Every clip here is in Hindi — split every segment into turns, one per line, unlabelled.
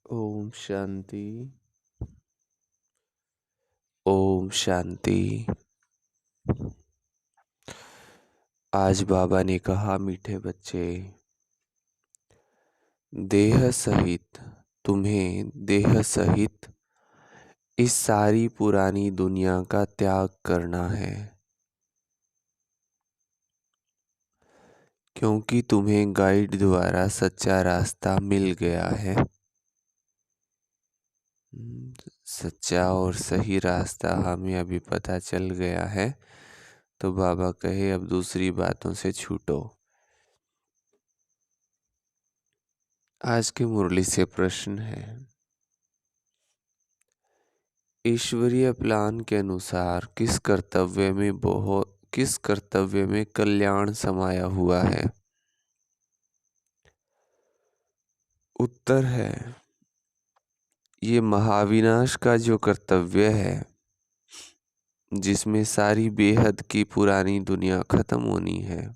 ओम शांति। ओम शांति। आज बाबा ने कहा, मीठे बच्चे, देह सहित तुम्हें देह सहित इस सारी पुरानी दुनिया का त्याग करना है, क्योंकि तुम्हें गाइड द्वारा सच्चा रास्ता मिल गया है। सच्चा और सही रास्ता हमें अभी पता चल गया है, तो बाबा कहे अब दूसरी बातों से छूटो। आज की मुरली से प्रश्न है, ईश्वरीय प्लान के अनुसार किस कर्तव्य में कल्याण समाया हुआ है? उत्तर है, ये महाविनाश का जो कर्तव्य है, जिसमें सारी बेहद की पुरानी दुनिया खत्म होनी है,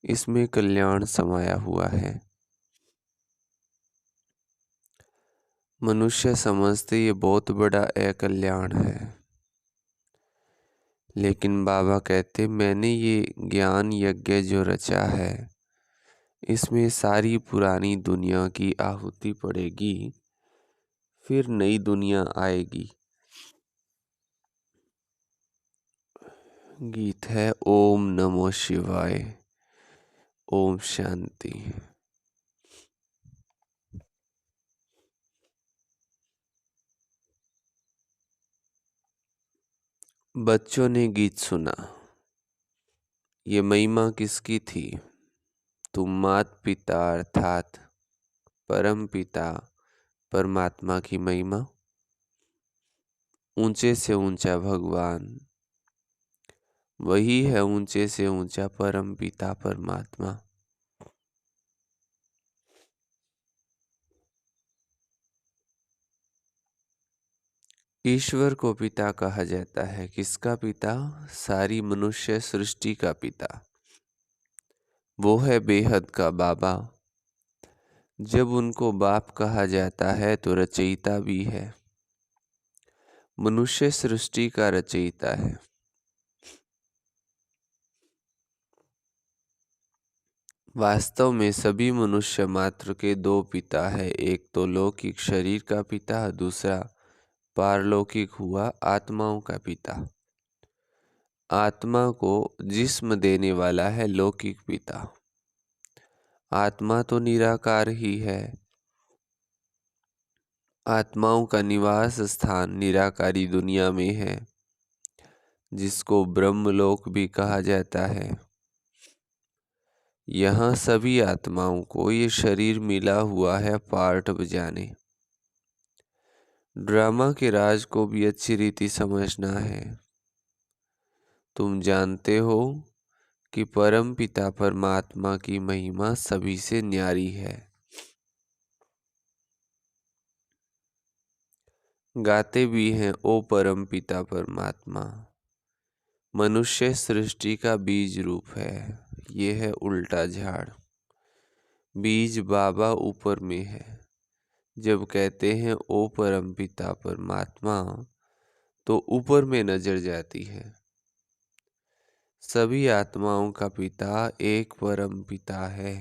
इसमें कल्याण समाया हुआ है। मनुष्य समझते ये बहुत बड़ा अकल्याण है, लेकिन बाबा कहते मैंने ये ज्ञान यज्ञ जो रचा है, इसमें सारी पुरानी दुनिया की आहुति पड़ेगी, फिर नई दुनिया आएगी। गीत है ओम नमो शिवाय। ओम शांति। बच्चों ने गीत सुना। ये महिमा किसकी थी? तुम मात पिता अर्थात परम पिता परमात्मा की महिमा। ऊंचे से ऊंचा भगवान वही है, ऊंचे से ऊंचा परम पिता परमात्मा। ईश्वर को पिता कहा जाता है। किसका पिता? सारी मनुष्य सृष्टि का पिता। वो है बेहद का बाबा। जब उनको बाप कहा जाता है तो रचयिता भी है। मनुष्य सृष्टि का रचयिता है। वास्तव में सभी मनुष्य मात्र के दो पिता है, एक तो लौकिक शरीर का पिता, दूसरा पारलौकिक हुआ आत्माओं का पिता। आत्मा को जिस्म देने वाला है लौकिक पिता। आत्मा तो निराकार ही है। आत्माओं का निवास स्थान निराकारी दुनिया में है, जिसको ब्रह्मलोक भी कहा जाता है। यहाँ सभी आत्माओं को ये शरीर मिला हुआ है पार्ट बजाने। ड्रामा के राज को भी अच्छी रीति समझना है। तुम जानते हो कि परम पिता परमात्मा की महिमा सभी से न्यारी है। गाते भी हैं ओ परम पिता परमात्मा। मनुष्य सृष्टि का बीज रूप है। ये है उल्टा झाड़। बीज बाबा ऊपर में है। जब कहते हैं ओ परम पिता परमात्मा, तो ऊपर में नजर जाती है। सभी आत्माओं का पिता एक परम पिता है।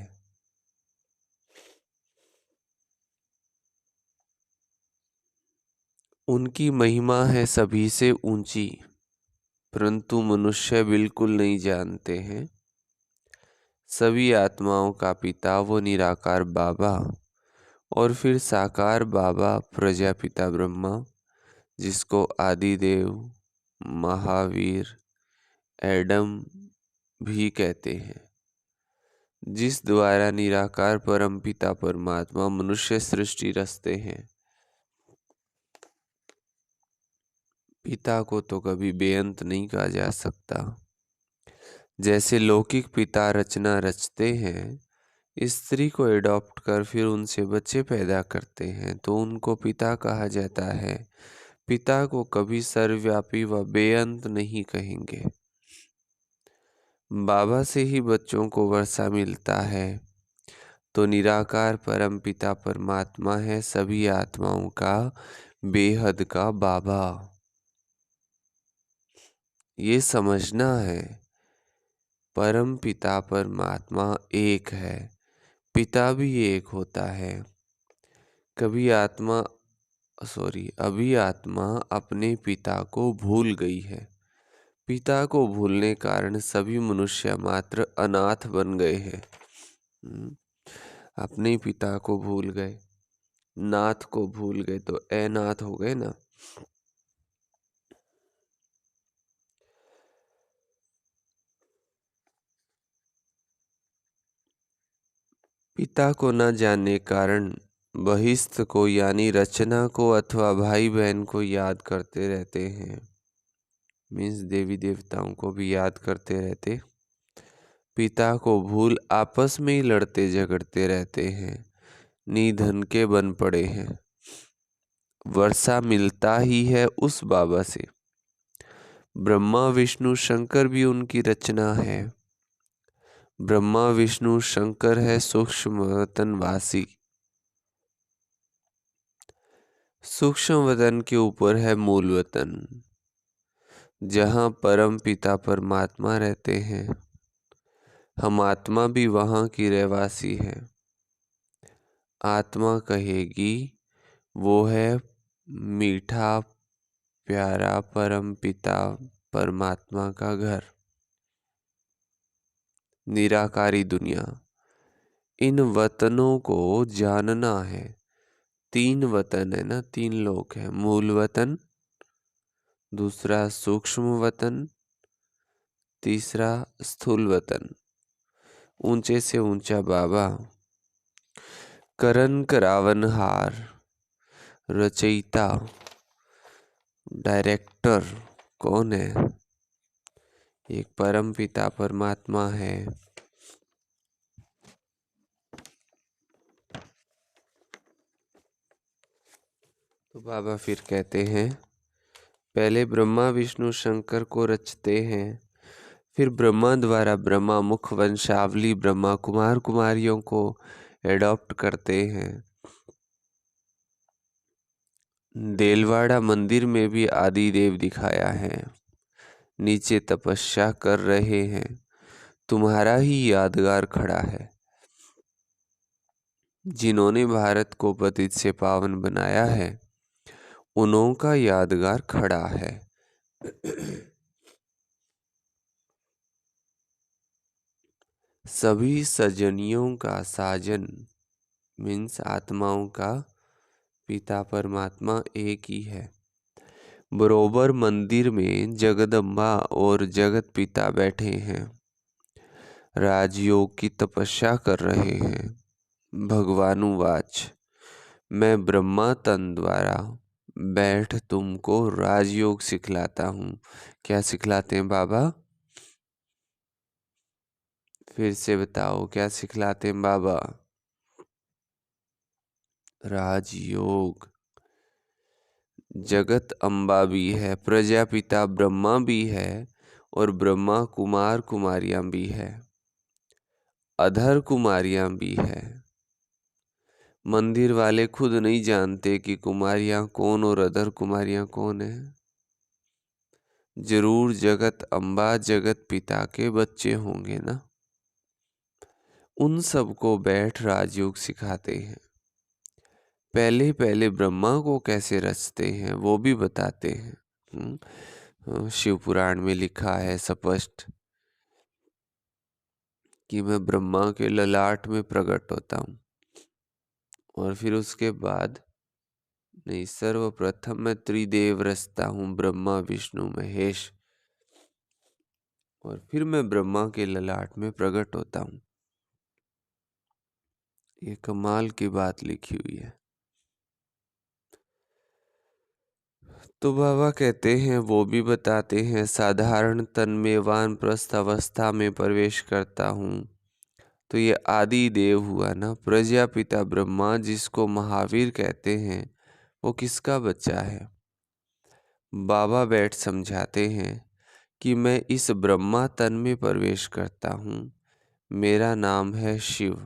उनकी महिमा है सभी से ऊंची, परंतु मनुष्य बिल्कुल नहीं जानते हैं। सभी आत्माओं का पिता वो निराकार बाबा, और फिर साकार बाबा प्रजापिता ब्रह्मा, जिसको आदिदेव, महावीर, एडम भी कहते हैं, जिस द्वारा निराकार परम पिता परमात्मा मनुष्य सृष्टि रचते हैं। पिता को तो कभी बेअंत नहीं कहा जा सकता। जैसे लौकिक पिता रचना रचते हैं, स्त्री को एडॉप्ट कर फिर उनसे बच्चे पैदा करते हैं, तो उनको पिता कहा जाता है। पिता को कभी सर्वव्यापी व बेअंत नहीं कहेंगे। बाबा से ही बच्चों को वर्षा मिलता है, तो निराकार परम पिता परमात्मा है सभी आत्माओं का बेहद का बाबा। ये समझना है, परम पिता परमात्मा एक है, पिता भी एक होता है। अभी आत्मा अपने पिता को भूल गई है। पिता को भूलने कारण सभी मनुष्य मात्र अनाथ बन गए हैं। अपने पिता को भूल गए, नाथ को भूल गए तो अनाथ हो गए ना। पिता को न जानने कारण बहिस्थ को यानी रचना को अथवा भाई बहन को याद करते रहते हैं। मीन्स देवी देवताओं को भी याद करते रहते। पिता को भूल आपस में ही लड़ते झगड़ते रहते हैं, निधन के बन पड़े हैं। वर्षा मिलता ही है उस बाबा से। ब्रह्मा विष्णु शंकर भी उनकी रचना है। ब्रह्मा विष्णु शंकर है सूक्ष्म वतन वासी। सूक्ष्म वतन के ऊपर है मूल वतन, जहाँ परम पिता परमात्मा रहते हैं। हम आत्मा भी वहाँ की रहवासी है। आत्मा कहेगी वो है मीठा प्यारा परम पिता परमात्मा का घर, निराकारी दुनिया। इन वतनों को जानना है। 3 वतन है ना, 3 लोक है। मूल वतन, दूसरा सूक्ष्म वतन, तीसरा स्थूल वतन। ऊंचे से ऊंचा बाबा, करण करावनहार, रचयिता, डायरेक्टर कौन है? एक परम पिता परमात्मा है। तो बाबा फिर कहते हैं, पहले ब्रह्मा विष्णु शंकर को रचते हैं, फिर ब्रह्मा द्वारा ब्रह्मा मुख वंशावली ब्रह्मा कुमार कुमारियों को एडॉप्ट करते हैं। देलवाड़ा मंदिर में भी आदि देव दिखाया है। नीचे तपस्या कर रहे हैं, तुम्हारा ही यादगार खड़ा है। जिन्होंने भारत को पतित से पावन बनाया है, उन्हों का यादगार खड़ा है। सभी सजनियों का साजन मीन्स आत्माओं का पिता परमात्मा एक ही है। बरोबर मंदिर में जगदम्बा और जगत पिता बैठे हैं, राजयोग की तपस्या कर रहे हैं। भगवानुवाच, मैं ब्रह्मा तन द्वारा बैठ तुमको राजयोग सिखलाता हूँ। क्या सिखलाते हैं बाबा? फिर से बताओ, क्या सिखलाते हैं बाबा? राजयोग। जगत अम्बा भी है, प्रजापिता ब्रह्मा भी है और ब्रह्मा कुमार कुमारियां भी है, अधर कुमारियां भी है। मंदिर वाले खुद नहीं जानते कि कुमारियां कौन और अधर कुमारियां कौन है। जरूर जगत अम्बा जगत पिता के बच्चे होंगे ना। उन सबको बैठ राजयोग सिखाते हैं। पहले पहले ब्रह्मा को कैसे रचते हैं वो भी बताते हैं। शिव पुराण में लिखा है स्पष्ट कि मैं ब्रह्मा के ललाट में प्रकट होता हूँ, और फिर उसके बाद नहीं, सर्वप्रथम मैं त्रिदेव रचता हूँ, ब्रह्मा विष्णु महेश, और फिर मैं ब्रह्मा के ललाट में प्रकट होता हूँ। ये कमाल की बात लिखी हुई है। तो बाबा कहते हैं, वो भी बताते हैं, साधारण तन में वानप्रस्थ अवस्था में प्रवेश करता हूँ। तो ये आदि देव हुआ ना, प्रजापिता ब्रह्मा जिसको महावीर कहते हैं, वो किसका बच्चा है? बाबा बैठ समझाते हैं कि मैं इस ब्रह्मा तन में प्रवेश करता हूँ। मेरा नाम है शिव।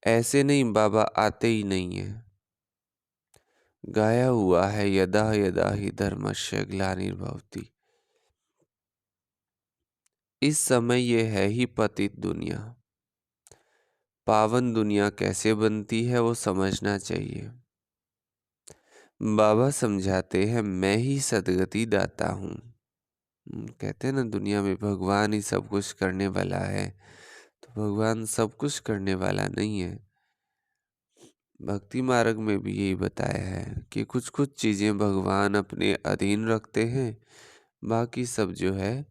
ऐसे नहीं, बाबा आते ही नहीं है। गाया हुआ है, यदा यदा ही धर्मस्य ग्लानिर्भवति। इस समय ये है ही पतित दुनिया। पावन दुनिया कैसे बनती है वो समझना चाहिए। बाबा समझाते हैं, मैं ही सदगति दाता हूँ। कहते हैं ना, दुनिया में भगवान ही सब कुछ करने वाला है, तो भगवान सब कुछ करने वाला नहीं है। भक्ति मार्ग में भी यही बताया है कि कुछ कुछ चीजें भगवान अपने अधीन रखते हैं, बाकी सब जो है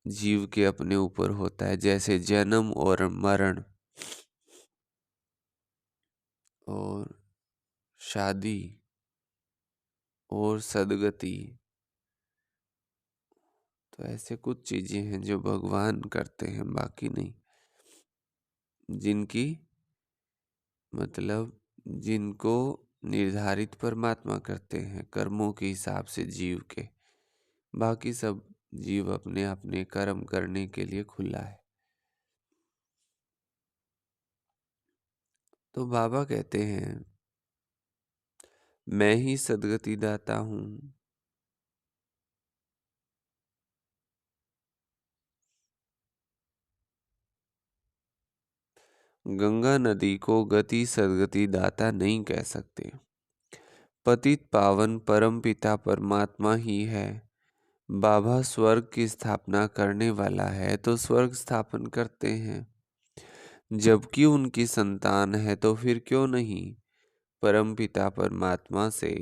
जीव के अपने ऊपर होता है। जैसे जन्म और मरण और शादी और सदगति, तो ऐसे कुछ चीजें हैं जो भगवान करते हैं, बाकी नहीं। जिनकी मतलब जिनको निर्धारित परमात्मा करते हैं कर्मों के हिसाब से जीव के, बाकी सब जीव अपने अपने कर्म करने के लिए खुला है। तो बाबा कहते हैं, मैं ही सदगति दाता हूँ। गंगा नदी को गति सदगति दाता नहीं कह सकते। पतित पावन परम पिता परमात्मा ही है। बाबा स्वर्ग की स्थापना करने वाला है तो स्वर्ग स्थापन करते हैं, जबकि उनकी संतान है तो फिर क्यों नहीं। परम पिता परमात्मा से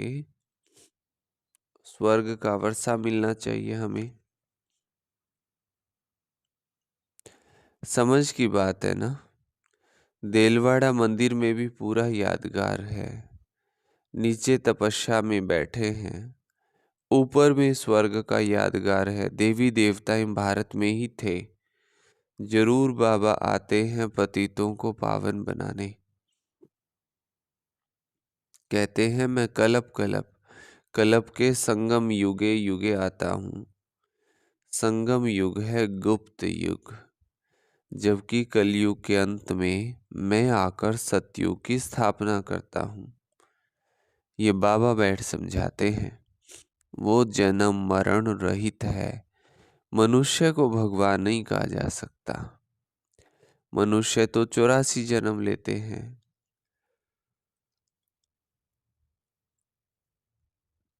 स्वर्ग का वर्षा मिलना चाहिए हमें। समझ की बात है ना। देलवाड़ा मंदिर में भी पूरा यादगार है। नीचे तपस्या में बैठे हैं, ऊपर में स्वर्ग का यादगार है। देवी देवताएं भारत में ही थे। जरूर बाबा आते हैं पतितों को पावन बनाने। कहते हैं, मैं कलप कलप कलप के संगम युगे युगे आता हूँ। संगम युग है गुप्त युग, जबकि कलयुग के अंत में मैं आकर सतयुग की स्थापना करता हूँ। ये बाबा बैठ समझाते हैं। वो जन्म मरण रहित है। मनुष्य को भगवान नहीं कहा जा सकता। मनुष्य तो 84 जन्म लेते हैं।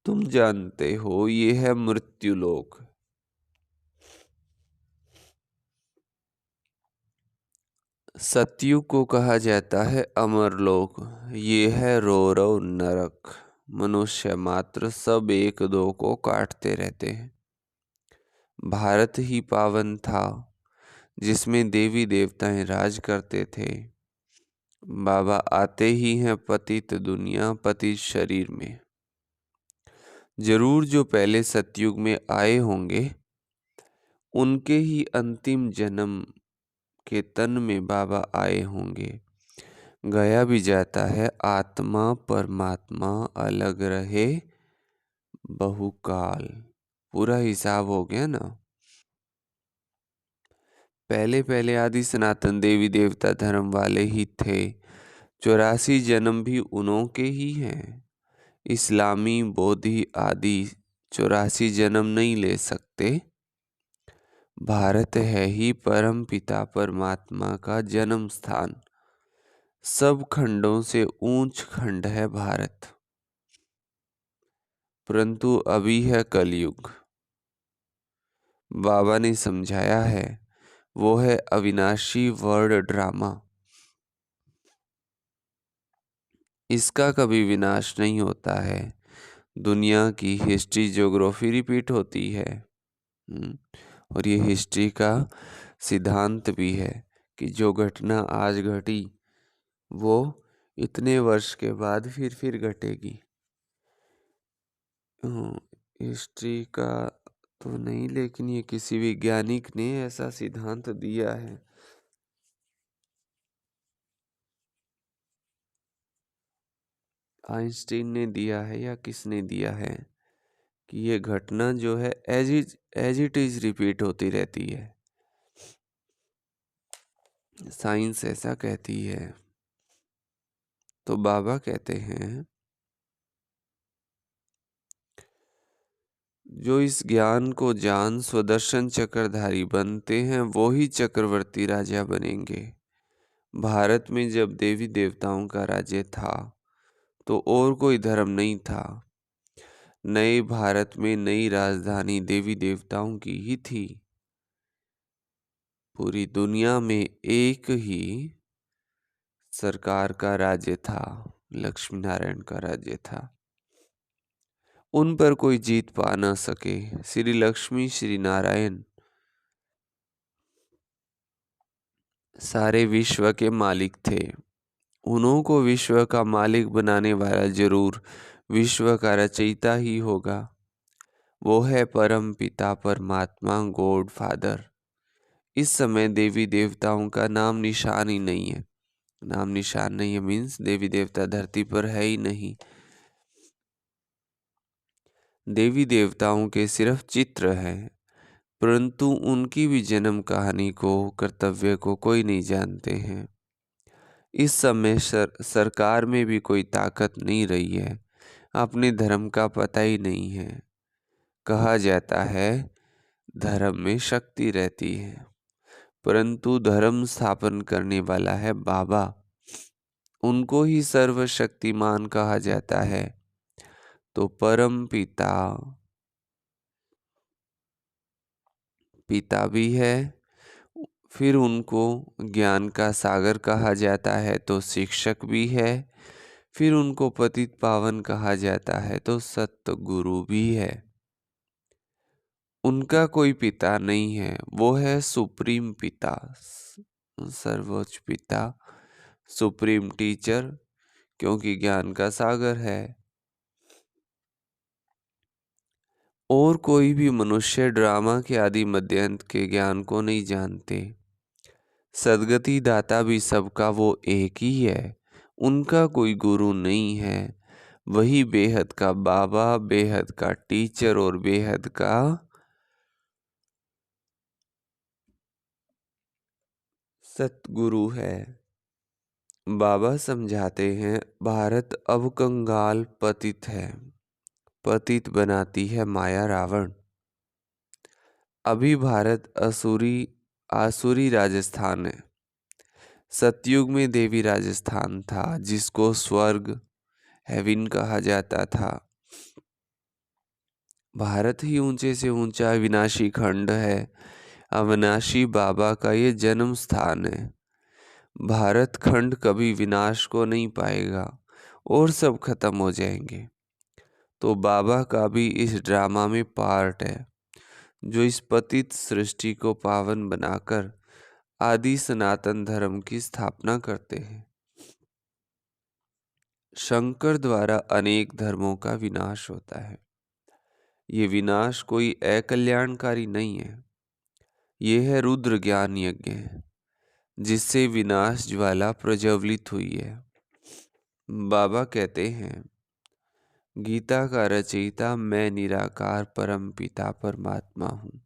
तुम जानते हो ये है मृत्यु लोक। सतयुग को कहा जाता है अमर लोक। ये है रौरव नरक। मनुष्य मात्र सब एक दो को काटते रहते हैं। भारत ही पावन था, जिसमें देवी देवताएं राज करते थे। बाबा आते ही हैं पतित दुनिया पतित शरीर में। जरूर जो पहले सतयुग में आए होंगे, उनके ही अंतिम जन्म के तन में बाबा आए होंगे। गया भी जाता है, आत्मा परमात्मा अलग रहे बहुकाल। पूरा हिसाब हो गया ना। पहले पहले आदि सनातन देवी देवता धर्म वाले ही थे। 84 जन्म भी उन्हों के ही हैं। इस्लामी बोधि आदि 84 जन्म नहीं ले सकते। भारत है ही परम पिता परमात्मा का जन्म स्थान। सब खंडों से ऊंच खंड है भारत। परंतु अभी है कलयुग। बाबा ने समझाया है, वो है अविनाशी वर्ड ड्रामा। इसका कभी विनाश नहीं होता है। दुनिया की हिस्ट्री ज्योग्राफी रिपीट होती है। और ये हिस्ट्री का सिद्धांत भी है कि जो घटना आज घटी वो इतने वर्ष के बाद फिर घटेगी। हिस्ट्री का तो नहीं, लेकिन ये किसी वैज्ञानिक ने ऐसा सिद्धांत दिया है। आइंस्टीन ने दिया है या किसने दिया है कि ये घटना जो है एज इट इज रिपीट होती रहती है। साइंस ऐसा कहती है। तो बाबा कहते हैं, जो इस ज्ञान को जान स्वदर्शन चक्रधारी बनते हैं वो ही चक्रवर्ती राजा बनेंगे। भारत में जब देवी देवताओं का राज्य था तो और कोई धर्म नहीं था। नए भारत में नई राजधानी देवी देवताओं की ही थी। पूरी दुनिया में एक ही सरकार का राज्य था, लक्ष्मी नारायण का राज्य था। उन पर कोई जीत पा न सके। श्री लक्ष्मी श्री नारायण सारे विश्व के मालिक थे। उन्हों को विश्व का मालिक बनाने वाला जरूर विश्व का रचयिता ही होगा। वो है परम पिता परमात्मा, गॉड फादर। इस समय देवी देवताओं का नाम निशान ही नहीं है। नाम निशान नहीं है मीन्स देवी देवता धरती पर है ही नहीं। देवी देवताओं के सिर्फ चित्र हैं, परंतु उनकी भी जन्म कहानी को, कर्तव्य को कोई नहीं जानते हैं। इस समय सरकार में भी कोई ताकत नहीं रही है। अपने धर्म का पता ही नहीं है। कहा जाता है धर्म में शक्ति रहती है, परंतु धर्म स्थापन करने वाला है बाबा। उनको ही सर्वशक्तिमान कहा जाता है। तो परम पिता पिता भी है, फिर उनको ज्ञान का सागर कहा जाता है तो शिक्षक भी है, फिर उनको पतित पावन कहा जाता है तो सतगुरु भी है। उनका कोई पिता नहीं है, वो है सुप्रीम पिता, सर्वोच्च पिता, सुप्रीम टीचर, क्योंकि ज्ञान का सागर है। और कोई भी मनुष्य ड्रामा के आदि मध्यांत के ज्ञान को नहीं जानते। सदगति दाता भी सबका वो एक ही है। उनका कोई गुरु नहीं है। वही बेहद का बाबा, बेहद का टीचर और बेहद का सतगुरु है। बाबा समझाते हैं, भारत अब कंगाल पतित है। पतित बनाती है माया रावण। अभी भारत आसुरी राजस्थान है। सतयुग में देवी राजस्थान था, जिसको स्वर्ग, हेवन कहा जाता था। भारत ही ऊंचे से ऊंचा विनाशी खंड है। अविनाशी बाबा का ये जन्म स्थान है। भारत खंड कभी विनाश को नहीं पाएगा और सब खत्म हो जाएंगे। तो बाबा का भी इस ड्रामा में पार्ट है, जो इस पतित सृष्टि को पावन बनाकर आदि सनातन धर्म की स्थापना करते हैं। शंकर द्वारा अनेक धर्मों का विनाश होता है। ये विनाश कोई अकल्याणकारी नहीं है। ये है रुद्र ज्ञान यज्ञ, जिससे विनाश ज्वाला प्रज्वलित हुई है। बाबा कहते हैं, गीता का रचयिता मैं निराकार परम पिता परमात्मा हूँ।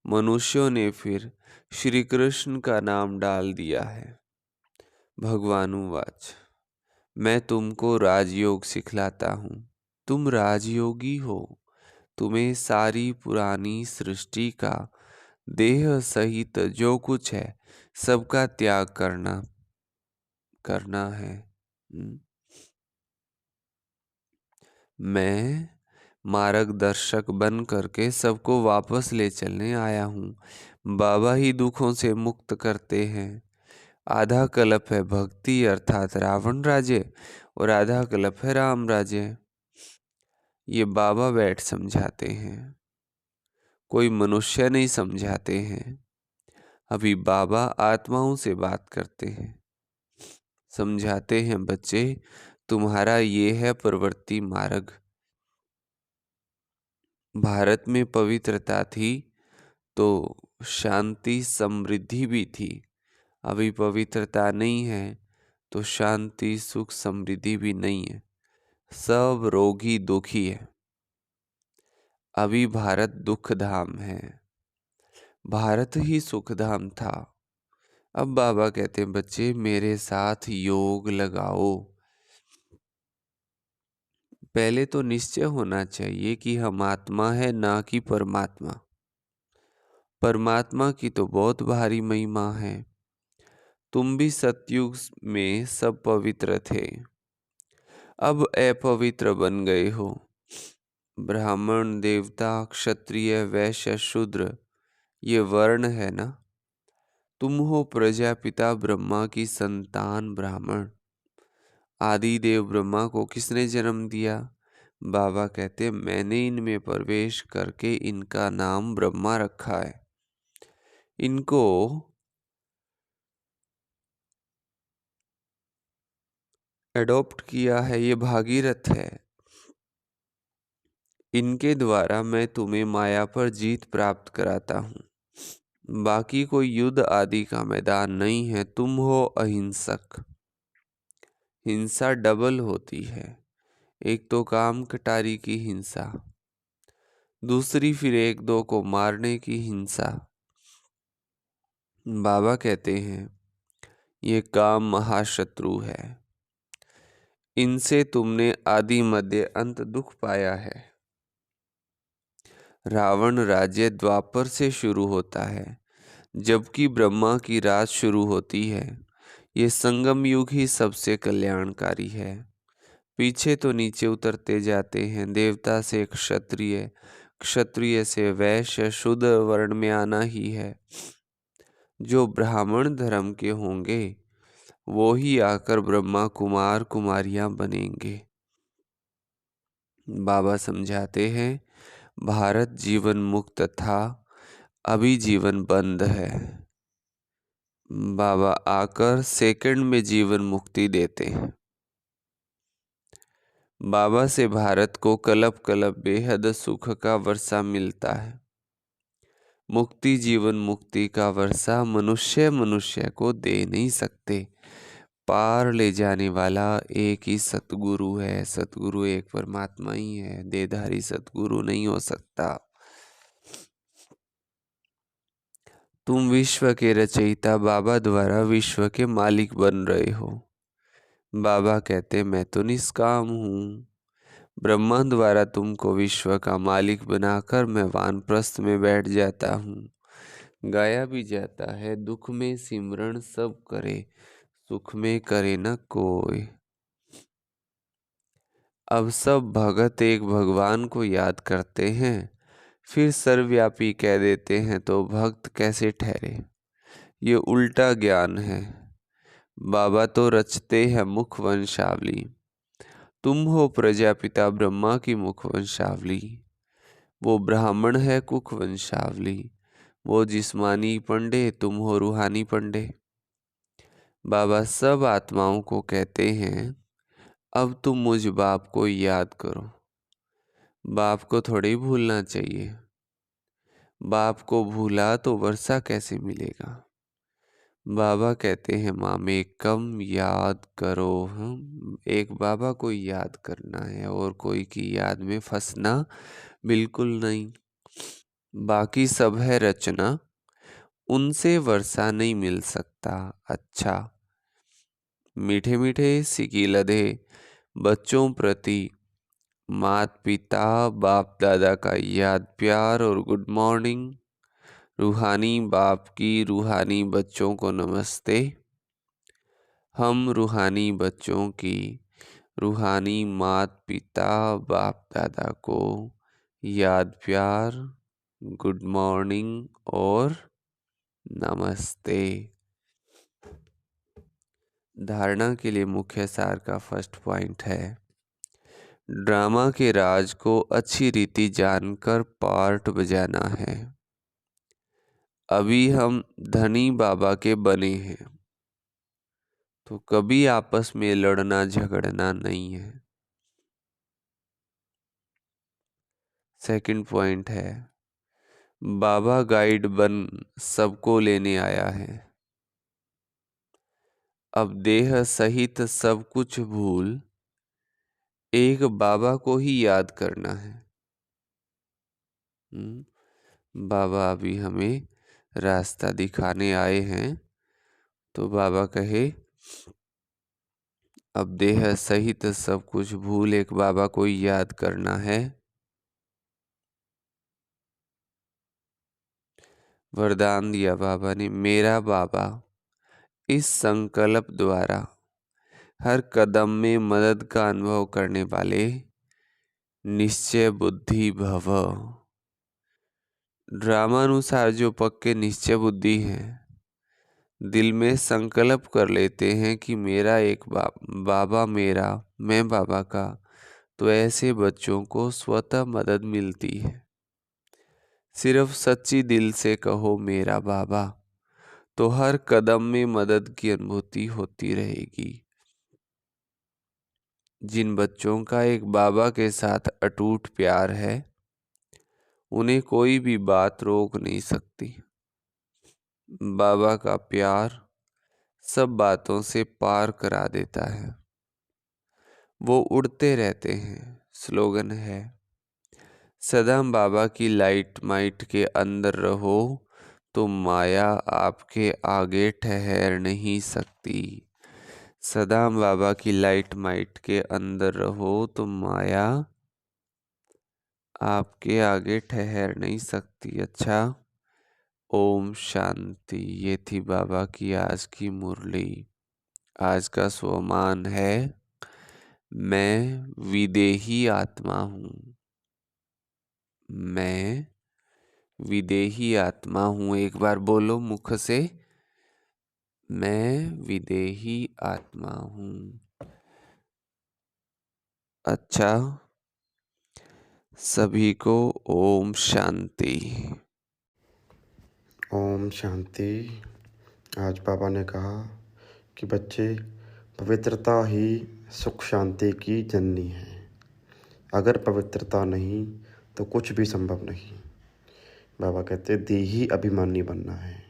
मनुष्यों ने फिर श्री कृष्ण का नाम डाल दिया है। भगवानुवाच, मैं तुमको राजयोग सिखलाता हूँ। तुम राजयोगी हो। तुम्हें सारी पुरानी सृष्टि का देह सहित जो कुछ है सबका त्याग करना है। मैं मार्गदर्शक बन करके सबको वापस ले चलने आया हूँ। बाबा ही दुखों से मुक्त करते हैं। आधा कल्प है भक्ति अर्थात रावण राज्य, और आधा कल्प है राम राज्य। ये बाबा बैठ समझाते हैं, कोई मनुष्य नहीं समझाते हैं। अभी बाबा आत्माओं से बात करते हैं, समझाते हैं, बच्चे तुम्हारा ये है प्रवृत्ति मार्ग। भारत में पवित्रता थी तो शांति समृद्धि भी थी। अभी पवित्रता नहीं है तो शांति सुख समृद्धि भी नहीं है। सब रोगी दुखी है। अभी भारत दुख धाम है। भारत ही सुख धाम था। अब बाबा कहते हैं, बच्चे मेरे साथ योग लगाओ। पहले तो निश्चय होना चाहिए कि हम आत्मा है, ना कि परमात्मा। परमात्मा की तो बहुत भारी महिमा है। तुम भी सतयुग में सब पवित्र थे, अब अपवित्र बन गए हो। ब्राह्मण, देवता, क्षत्रिय, वैश्य, शूद्र, ये वर्ण है ना। तुम हो प्रजापिता ब्रह्मा की संतान ब्राह्मण। आदि देव ब्रह्मा को किसने जन्म दिया? बाबा कहते, मैंने इनमें प्रवेश करके इनका नाम ब्रह्मा रखा है। इनको एडॉप्ट किया है, ये भागीरथ है। इनके द्वारा मैं तुम्हें माया पर जीत प्राप्त कराता हूँ। बाकी कोई युद्ध आदि का मैदान नहीं है। तुम हो अहिंसक। हिंसा डबल होती है, एक तो काम कटारी की हिंसा, दूसरी फिर एक दो को मारने की हिंसा। बाबा कहते हैं, ये काम महाशत्रु है। इनसे तुमने आदि मध्य अंत दुख पाया है। रावण राज्य द्वापर से शुरू होता है, जबकि ब्रह्मा की राज शुरू होती है। ये संगम युग ही सबसे कल्याणकारी है। पीछे तो नीचे उतरते जाते हैं। देवता से क्षत्रिय, क्षत्रिय से वैश्य, शूद्र वर्ण में आना ही है। जो ब्राह्मण धर्म के होंगे वो ही आकर ब्रह्मा कुमार कुमारियां बनेंगे। बाबा समझाते हैं, भारत जीवन मुक्त था, अभी जीवन बंद है। बाबा आकर सेकंड में जीवन मुक्ति देते हैं। बाबा से भारत को कलप कलप बेहद सुख का वर्षा मिलता है। मुक्ति जीवन मुक्ति का वर्षा मनुष्य मनुष्य को दे नहीं सकते। पार ले जाने वाला एक ही सतगुरु है। सतगुरु एक परमात्मा ही है, देहधारी सतगुरु नहीं हो सकता। तुम विश्व के रचयिता बाबा द्वारा विश्व के मालिक बन रहे हो। बाबा कहते, मैं तो निष्काम हूँ। ब्रह्मा द्वारा तुमको विश्व का मालिक बनाकर मैं वानप्रस्थ में बैठ जाता हूँ। गाया भी जाता है, दुख में सिमरण सब करे, सुख में करे न कोई। अब सब भगत एक भगवान को याद करते हैं, फिर सर्वव्यापी कह देते हैं, तो भक्त कैसे ठहरे? ये उल्टा ज्ञान है। बाबा तो रचते हैं मुख वंशावली। तुम हो प्रजापिता ब्रह्मा की मुख वंशावली। वो ब्राह्मण है कुख वंशावली। वो जिस्मानी पंडे, तुम हो रूहानी पंडे। बाबा सब आत्माओं को कहते हैं, अब तुम मुझ बाप को याद करो। बाप को थोड़ी भूलना चाहिए। बाप को भूला तो वर्षा कैसे मिलेगा? बाबा कहते हैं, मामे कम याद करो। हम एक बाबा को याद करना है और कोई की याद में फंसना बिल्कुल नहीं। बाकी सब है रचना, उनसे वर्षा नहीं मिल सकता। अच्छा, मीठे मीठे सिकी लदे बच्चों प्रति माता पिता बाप दादा का याद प्यार और गुड मॉर्निंग। रूहानी बाप की रूहानी बच्चों को नमस्ते। हम रूहानी बच्चों की रूहानी माता पिता बाप दादा को याद प्यार, गुड मॉर्निंग और नमस्ते। धारणा के लिए मुख्य सार का फर्स्ट पॉइंट है, ड्रामा के राज को अच्छी रीति जानकर पार्ट बजाना है। अभी हम धनी बाबा के बने हैं, तो कभी आपस में लड़ना झगड़ना नहीं है। सेकंड पॉइंट है, बाबा गाइड बन सबको लेने आया है। अब देह सहित सब कुछ भूल एक बाबा को ही याद करना है। बाबा अभी हमें रास्ता दिखाने आए हैं तो बाबा कहे, अब देह सहित सब कुछ भूल एक बाबा को याद करना है। वरदान दिया बाबा ने, मेरा बाबा इस संकल्प द्वारा हर कदम में मदद का अनुभव करने वाले निश्चय बुद्धि भव। ड्रामानुसार जो पक्के निश्चय बुद्धि हैं, दिल में संकल्प कर लेते हैं कि मेरा एक बाबा मेरा, मैं बाबा का, तो ऐसे बच्चों को स्वतः मदद मिलती है। सिर्फ सच्ची दिल से कहो मेरा बाबा, तो हर कदम में मदद की अनुभूति होती रहेगी। जिन बच्चों का एक बाबा के साथ अटूट प्यार है, उन्हें कोई भी बात रोक नहीं सकती। बाबा का प्यार सब बातों से पार करा देता है। वो उड़ते रहते हैं। स्लोगन है, सदा बाबा की लाइट माइट के अंदर रहो तो माया आपके आगे ठहर नहीं सकती। सदा बाबा की लाइट माइट के अंदर रहो तो माया आपके आगे ठहर नहीं सकती। अच्छा, ओम शांति। ये थी बाबा की आज की मुरली। आज का स्वमान है, मैं विदेही आत्मा हूँ। मैं विदेही आत्मा हूँ। एक बार बोलो मुख से, मैं विदेही आत्मा हूँ। अच्छा, सभी को ओम शांति।
ओम शांति। आज बाबा ने कहा कि बच्चे, पवित्रता ही सुख शांति की जननी है। अगर पवित्रता नहीं तो कुछ भी संभव नहीं। बाबा कहते देही अभिमानी बनना है।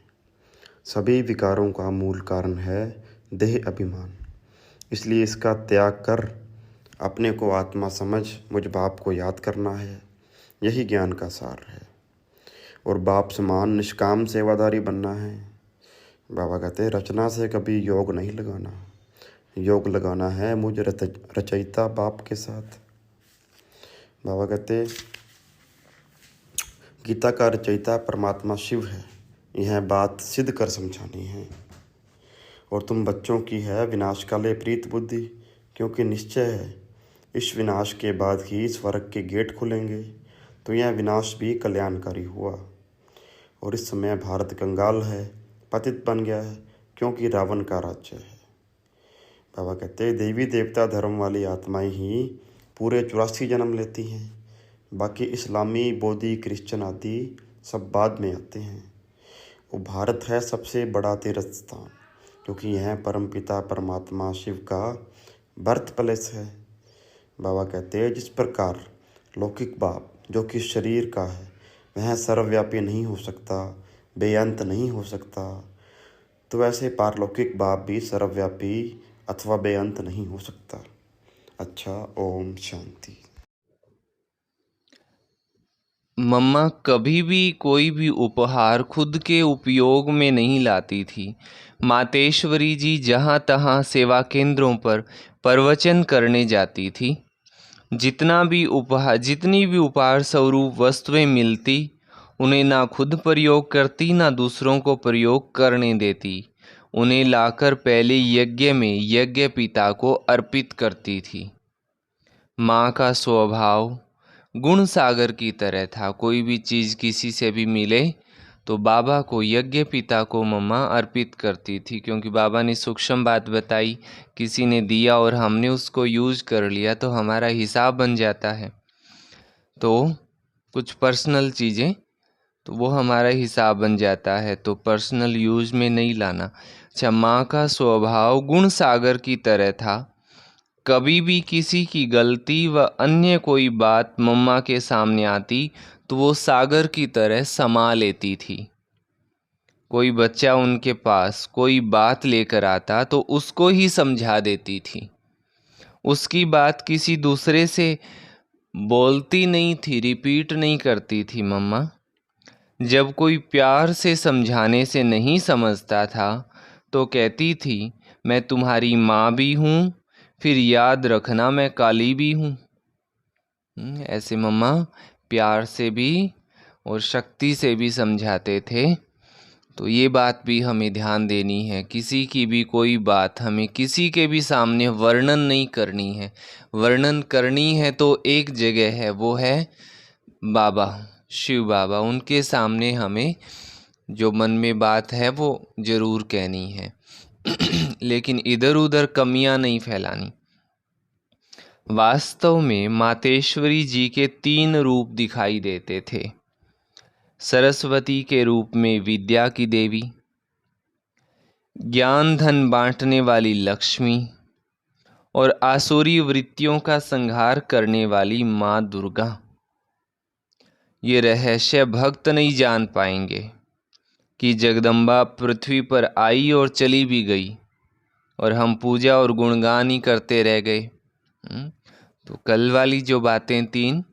सभी विकारों का मूल कारण है देह अभिमान। इसलिए इसका त्याग कर अपने को आत्मा समझ मुझ बाप को याद करना है। यही ज्ञान का सार है। और बाप समान निष्काम सेवादारी बनना है। बाबा कहते रचना से कभी योग नहीं लगाना, योग लगाना है मुझ रचयिता बाप के साथ। बाबा कहते गीता का रचयिता परमात्मा शिव है। यह बात सिद्ध कर समझानी है। और तुम बच्चों की है विनाश काले प्रीत बुद्धि, क्योंकि निश्चय है इस विनाश के बाद ही स्वर्ग के गेट खुलेंगे। तो यह विनाश भी कल्याणकारी हुआ। और इस समय भारत कंगाल है, पतित बन गया है, क्योंकि रावण का राज्य है। बाबा कहते देवी देवता धर्म वाली आत्माएं ही पूरे 84 जन्म लेती हैं। बाकी इस्लामी, बौद्धी, क्रिश्चियन आदि सब बाद में आते हैं। वो भारत है सबसे बड़ा तीर्थ स्थान, क्योंकि यह परमपिता परमात्मा शिव का बर्थ प्लेस है। बाबा कहते हैं जिस प्रकार लौकिक बाप जो कि शरीर का है वह सर्वव्यापी नहीं हो सकता, बेअंत नहीं हो सकता, तो वैसे पारलौकिक बाप भी सर्वव्यापी अथवा बेअंत नहीं हो सकता। अच्छा, ओम शांति।
मम्मा कभी भी कोई भी उपहार खुद के उपयोग में नहीं लाती थी। मातेश्वरी जी जहाँ तहाँ सेवा केंद्रों पर प्रवचन करने जाती थी। जितनी भी उपहार स्वरूप वस्तुएं मिलती, उन्हें ना खुद प्रयोग करती ना दूसरों को प्रयोग करने देती। उन्हें लाकर पहले यज्ञ में यज्ञ पिता को अर्पित करती थी। माँ का स्वभाव गुण सागर की तरह था। कोई भी चीज़ किसी से भी मिले तो बाबा को, यज्ञ पिता को मम्मा अर्पित करती थी। क्योंकि बाबा ने सूक्ष्म बात बताई, किसी ने दिया और हमने उसको यूज कर लिया तो हमारा हिसाब बन जाता है। तो कुछ पर्सनल चीज़ें, तो वो हमारा हिसाब बन जाता है, तो पर्सनल यूज में नहीं लाना। अच्छा, माँ का स्वभाव गुण सागर की तरह था। कभी भी किसी की गलती व अन्य कोई बात मम्मा के सामने आती तो वो सागर की तरह समा लेती थी। कोई बच्चा उनके पास कोई बात लेकर आता तो उसको ही समझा देती थी। उसकी बात किसी दूसरे से बोलती नहीं थी, रिपीट नहीं करती थी मम्मा। जब कोई प्यार से समझाने से नहीं समझता था तो कहती थी मैं तुम्हारी माँ भी हूँ, फिर याद रखना मैं काली भी हूँ। ऐसे मम्मा प्यार से भी और शक्ति से भी समझाते थे। तो ये बात भी हमें ध्यान देनी है, किसी की भी कोई बात हमें किसी के भी सामने वर्णन नहीं करनी है। वर्णन करनी है तो एक जगह है, वो है बाबा, शिव बाबा। उनके सामने हमें जो मन में बात है वो ज़रूर कहनी है लेकिन इधर उधर कमियां नहीं फैलानी। वास्तव में मातेश्वरी जी के 3 रूप दिखाई देते थे। सरस्वती के रूप में विद्या की देवी, ज्ञान धन बांटने वाली लक्ष्मी और आसुरी वृत्तियों का संहार करने वाली माँ दुर्गा। ये रहस्य भक्त नहीं जान पाएंगे कि जगदम्बा पृथ्वी पर आई और चली भी गई और हम पूजा और गुणगान ही करते रह गए। तो कल वाली जो बातें 3,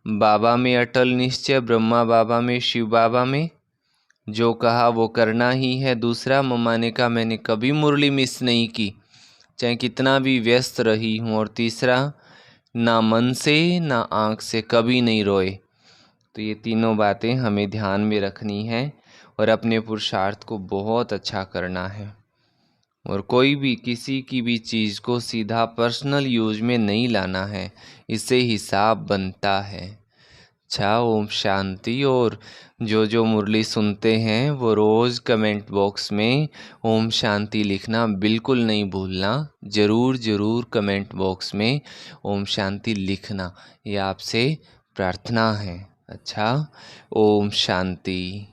बाबा में अटल निश्चय, ब्रह्मा बाबा में, शिव बाबा में, जो कहा वो करना ही है। दूसरा, मम्मा ने कहा मैंने कभी मुरली मिस नहीं की, चाहे कितना भी व्यस्त रही हूँ। और तीसरा, ना मन से ना आँख से कभी नहीं रोए। तो ये तीनों बातें हमें ध्यान में रखनी है और अपने पुरुषार्थ को बहुत अच्छा करना है। और कोई भी किसी की भी चीज़ को सीधा पर्सनल यूज में नहीं लाना है, इससे हिसाब बनता है। अच्छा, ओम शांति। और जो मुरली सुनते हैं वो रोज़ कमेंट बॉक्स में ओम शांति लिखना बिल्कुल नहीं भूलना। ज़रूर कमेंट बॉक्स में ओम शांति लिखना, ये आपसे प्रार्थना है। अच्छा, ओम शांति।